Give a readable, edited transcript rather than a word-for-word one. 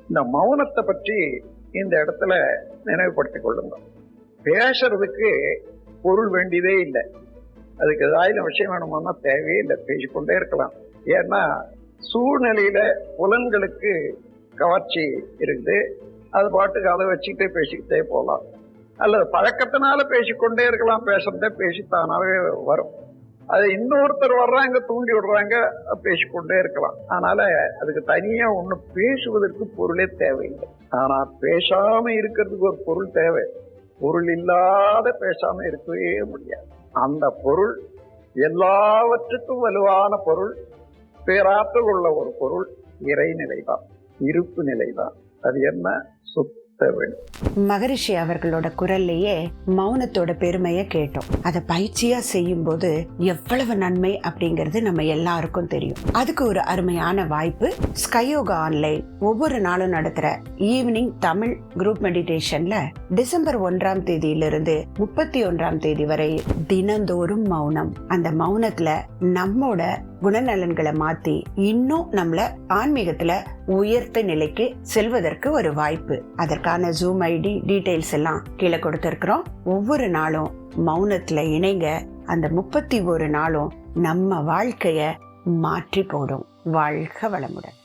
இந்த மௌனத்தை பற்றி இந்த இடத்துல நினைவுபடுத்திக் கொள்ளுங்க. பேசுறதுக்கு பொருள் வேண்டியதே இல்லை. அதுக்கு ஏதாவது விஷயம் வேணுமானா தேவையே இல்லை, பேசிக்கொண்டே இருக்கலாம். ஏன்னா சூழ்நிலையில புலன்களுக்கு கவர்ச்சி இருந்து அது பாட்டுக்கு அதை வச்சுக்கிட்டே பேசிக்கிட்டே போகலாம். அல்லது பழக்கத்தினால பேசிக்கொண்டே இருக்கலாம். பேசுறதே பேசித்தானாவே வரும். அது இன்னொருத்தர் வர்றாங்க, தூண்டி விடுறாங்க, பேசிக்கொண்டே இருக்கலாம். அதனால அதுக்கு தனியா ஒண்ணு பேசுவதற்கு பொருளே தேவையில்லை. ஆனா பேசாம இருக்கிறதுக்கு ஒரு பொருள் தேவை. பொருள் இல்லாத பேசாம இருக்கவே முடியாது. அந்த பொருள் எல்லாவற்றுக்கும் வலுவான பொருள், பேராற்றல் உள்ள ஒரு பொருள் இறைநிலைதான், இருப்பு நிலைதான். அது என்ன? சுத்த வேண்டும். மகரிஷி அவர்களோட குரல்லையே மௌனத்தோட பெருமையை கேட்டோம். அதை பயிற்சியா செய்யும் போது எவ்வளவு நன்மை அப்படிங்கிறது நம்ம எல்லாருக்கும் தெரியும். அதுக்கு ஒரு அருமையான வாய்ப்பு ஸ்கையோகா ஆன்லைன் ஒவ்வொரு நாளும் நடத்துற ஈவினிங் தமிழ் குரூப் மெடிடேஷன்ல டிசம்பர் 1ஆம் தேதியிலிருந்து 31ஆம் தேதி வரை தினந்தோறும் மௌனம். அந்த மௌனத்துல நம்மோட குணநலன்களை மாத்தி இன்னும் நம்மள ஆன்மீகத்துல உயர்த்த நிலைக்கு செல்வதற்கு ஒரு வாய்ப்பு. அதற்கான ஜூம் ஐடி டீடைல்ஸ் எல்லாம் கீழே கொடுத்திருக்கிறோம். ஒவ்வொரு நாளும் மௌனத்துல இணைங்க. அந்த 31 நாளும் நம்ம வாழ்க்கைய மாற்றி போடும். வாழ்க வளமுடன்.